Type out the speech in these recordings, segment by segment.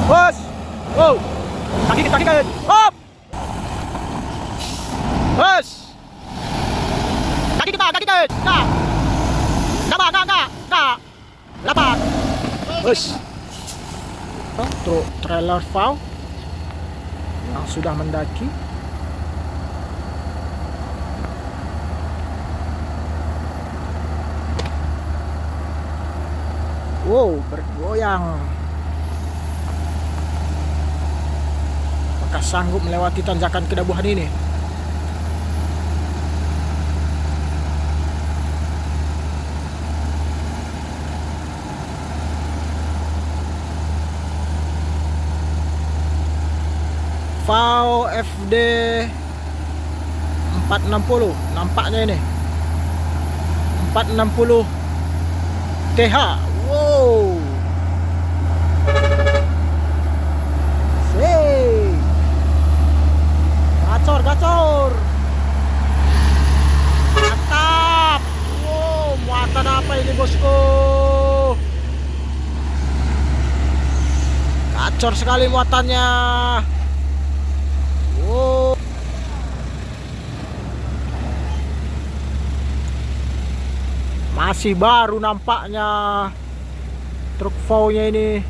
Bos. Wow. Kaki kaki. Hop. Bos. Kaki kita. Nah. Enggak. Lapak. Bos. Truk trailer VAW yang sudah mendaki. Wow, bergoyang. Apakah sanggup melewati tanjakan kedabuhan ini? VAW FD 460 nampaknya ini 460 TH. Wow, sih gacor mantap. Wow, muatan apa ini bosku, gacor sekali muatannya. Wow. Masih baru nampaknya truk VAW-nya ini.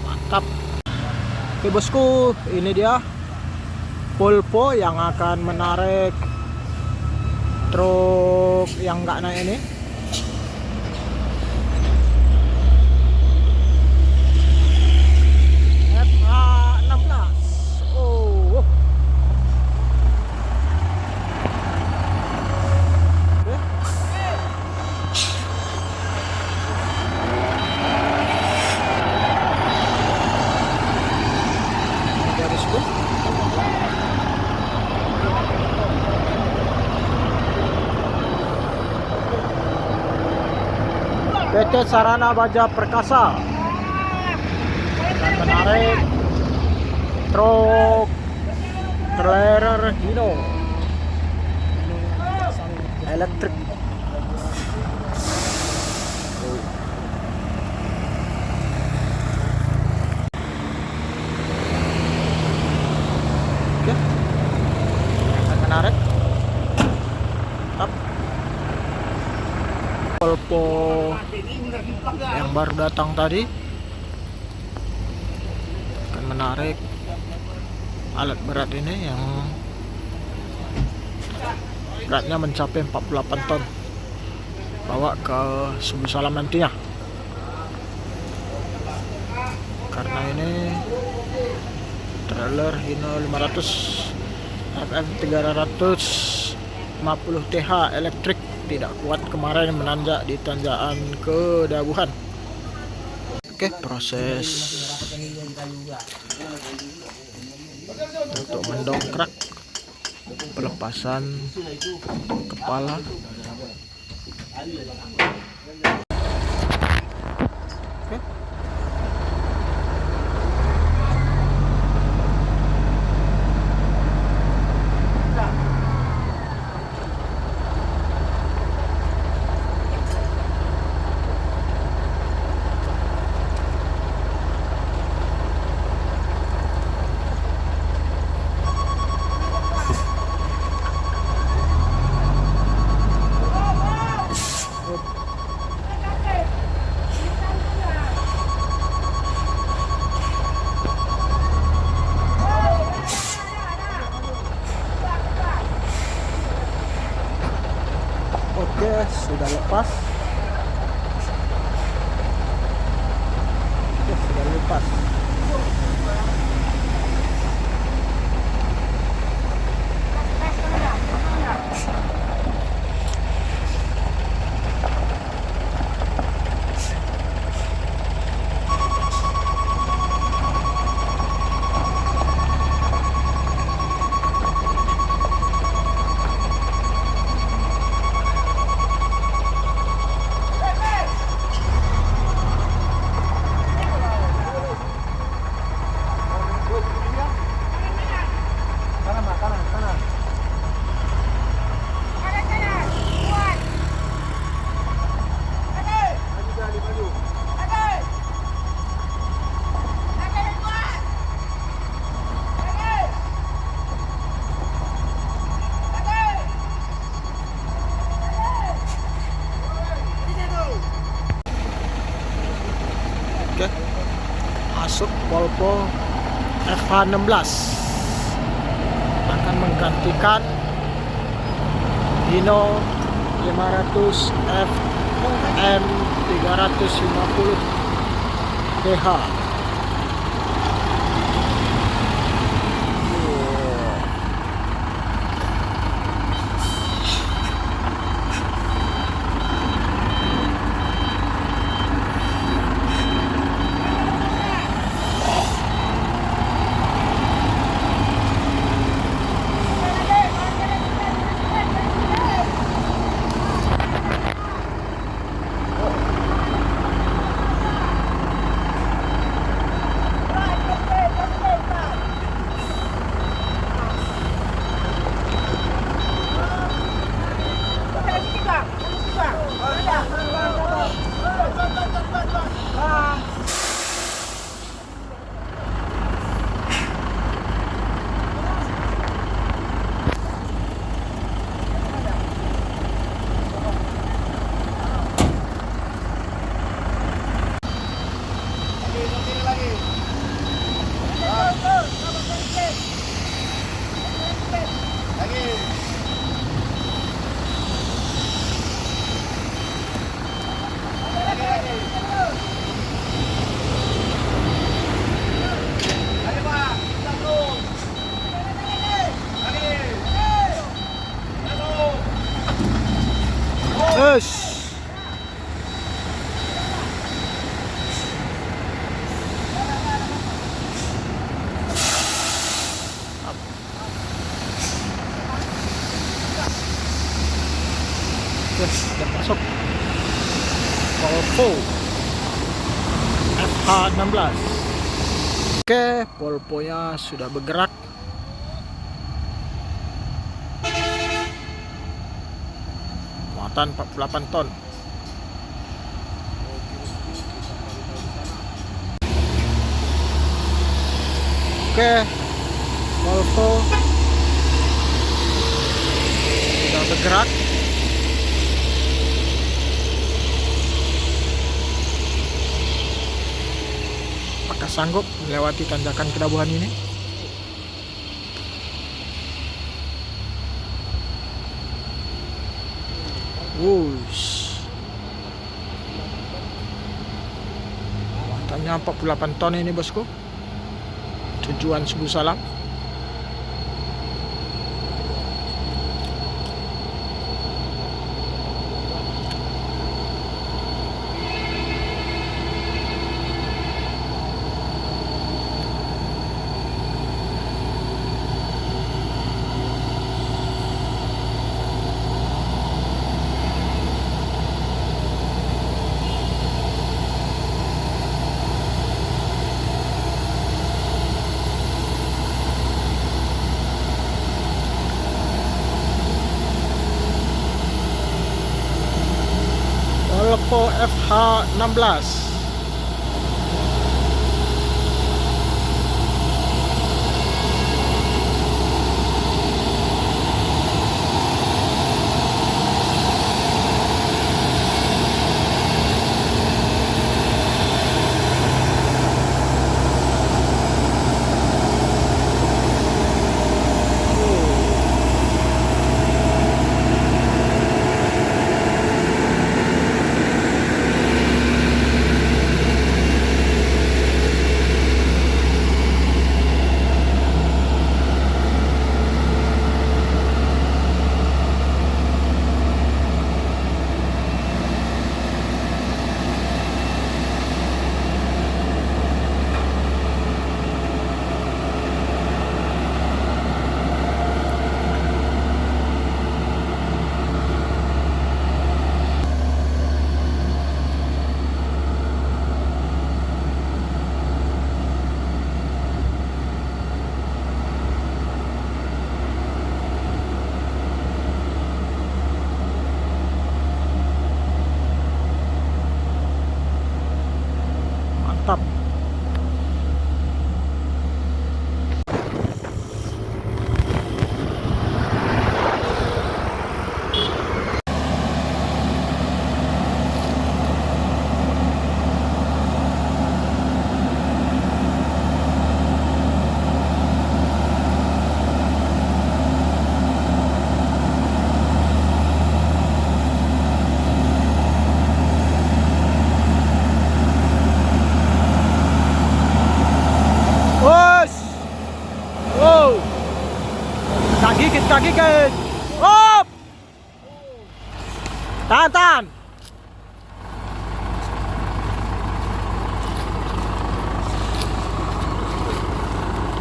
Mantap. Oke bosku, ini dia Polpo yang akan menarik truk yang nggak naik ini. PT Sarana Baja Perkasa akan menarik truk trailer Hino elektrik. Oke, akan menarik Polpo yang baru datang tadi akan menarik alat berat ini yang beratnya mencapai 48 ton, bawa ke Subu Salam nantinya. Karena ini trailer Hino 500 FM 350 TH elektrik, tidak kuat kemarin menanjak di tanjakan kedabuhan. Oke, proses untuk mendongkrak pelepasan kepala. Oke. Oke, sudah lepas. Oke, sudah lepas. masuk Volvo FH16 akan menggantikan Hino 500 FM 350 TH. Sudah masuk Volvo FH16. Oke, Volvo-nya sudah bergerak. Muatan 48 ton. Oke, Volvo sudah bergerak. Apakah sanggup melewati tanjakan Kedabuhan ini? Wush. Muatannya 48 ton ini bosku. Tujuan Subuh Salam. Volvo FH16.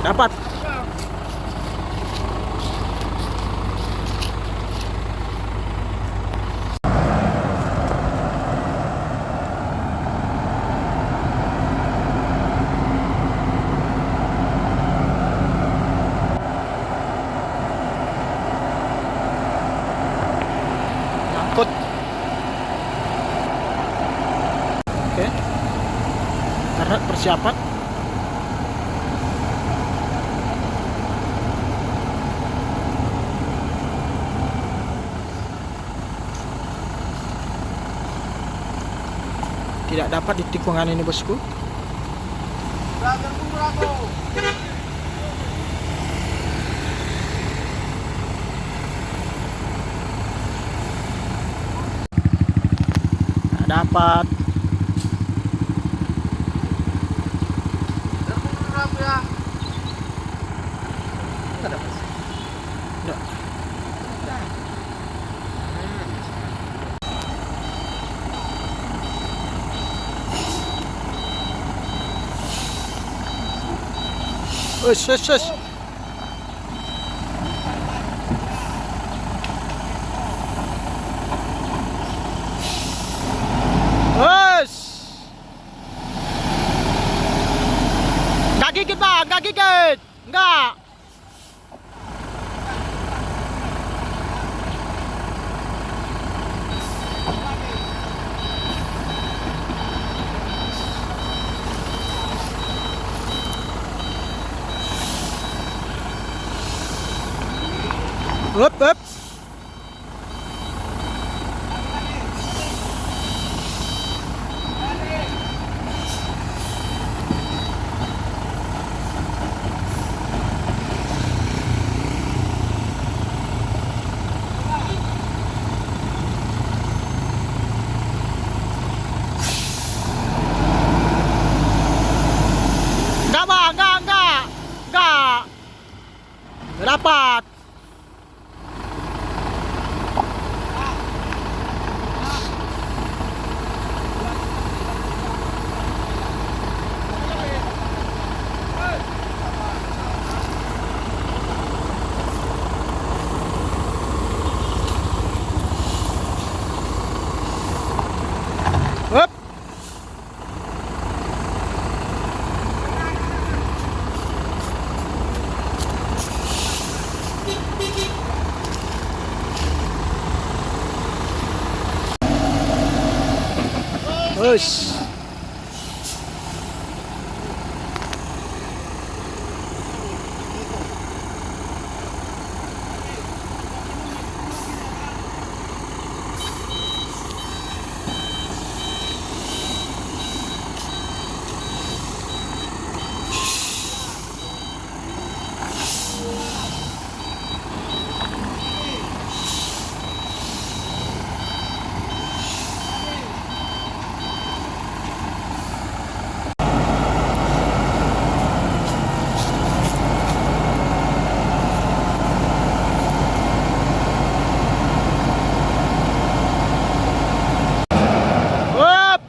Dapat. Nyangkut. Oke. Karena persiapan. Tidak dapat di tikungan ini, bosku. Tidak dapat. Tidak. Us. Us. Nggak gigit, Bang. Nggak gigit. Nggak. Up. Nggak, Bang. Nggak. Nggak dapat. Up. Us. Up.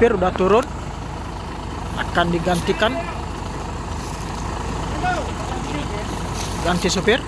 Supir udah turun, akan digantikan. Ganti supir.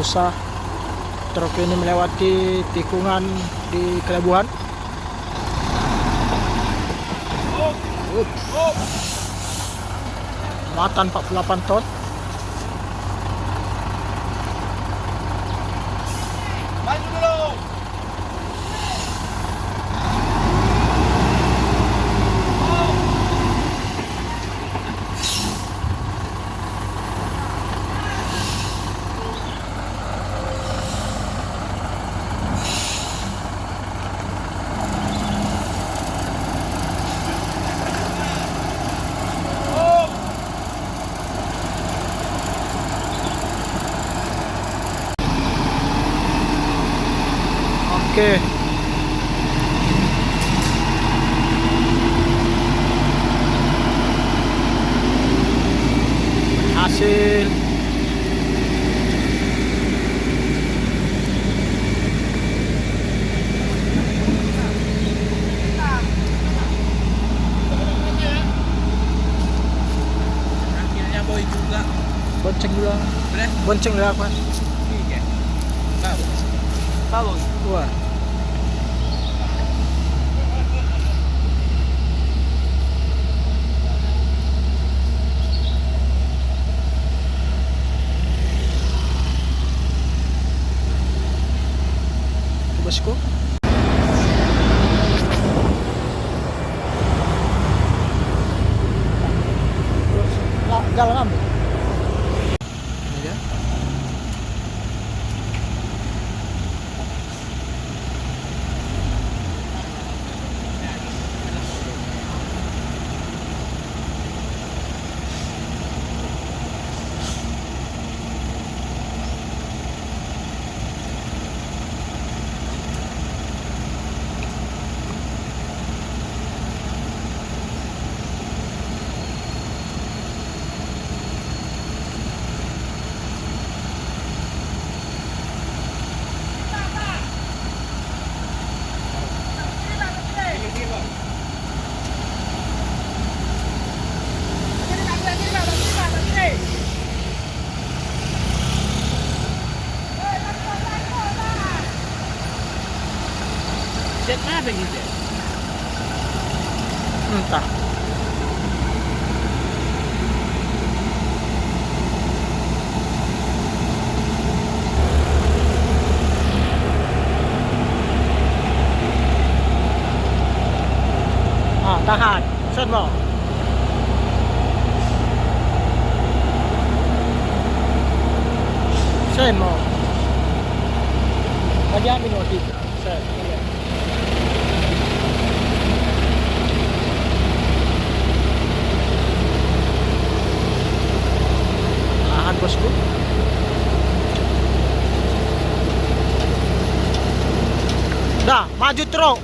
susah truk ini melewati tikungan di Kelabuhan. Muatan 48 ton. Maju dulu. Oke. Hasil. Akhirnya boy juga. Bonceng dulu. Boleh? Bonceng dulu apa? Iya. Tahu. Tahu. Wah. Bosku. Jalan ambil. Ini dia. Set apa gitu? Entah. Tahan. Set mo. Set mo. Lagyan mo dito. Set. Tahan bosku. Dah, maju truk.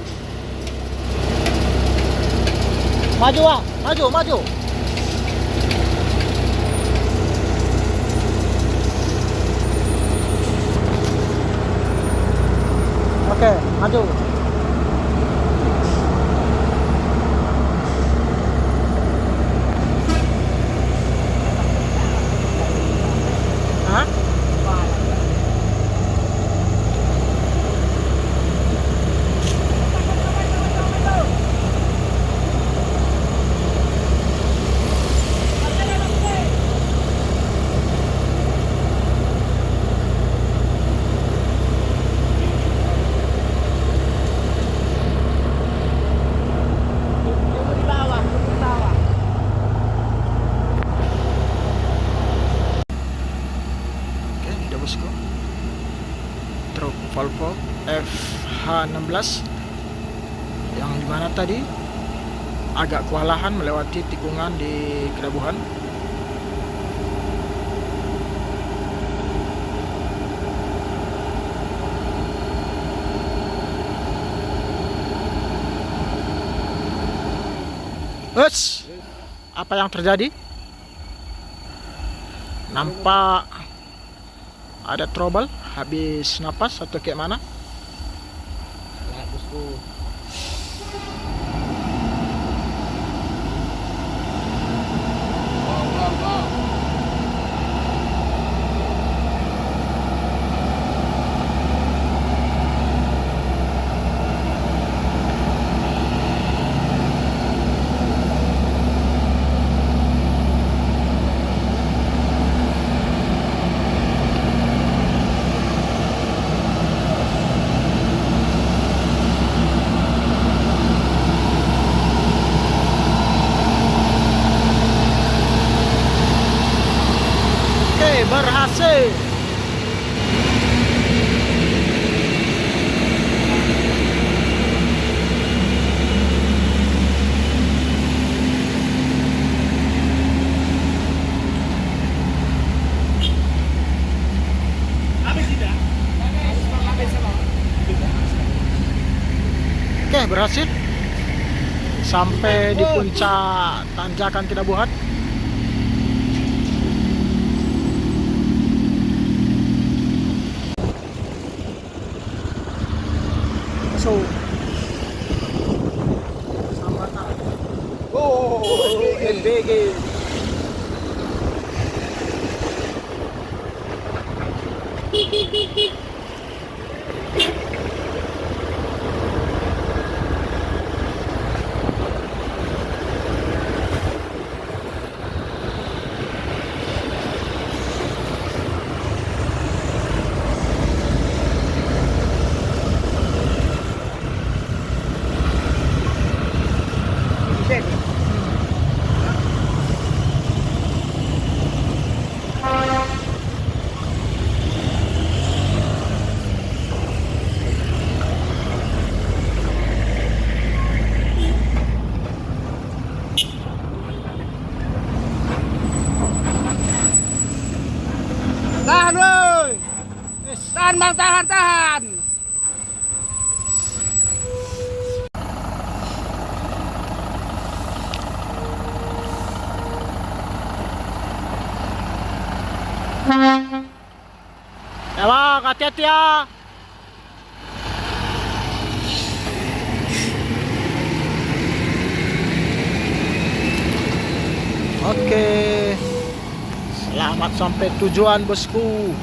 Maju ah, maju, maju. Oke, maju. Hah? Bosku, truk Volvo FH16 yang dimana tadi agak kewalahan melewati tikungan di Kelabuhan. Uts, apa yang terjadi? Nampak ada trouble, habis napas atau kayak mana? Lihat bosku. Wow. Oke, berhasil sampai di puncak tanjakan Kidabuhan. So, sambatan. Oh, NBG. Tahan woi. Yes. Tahan bang, tahan. Ya bang, hati-hati ya. Oke, selamat sampai tujuan bosku.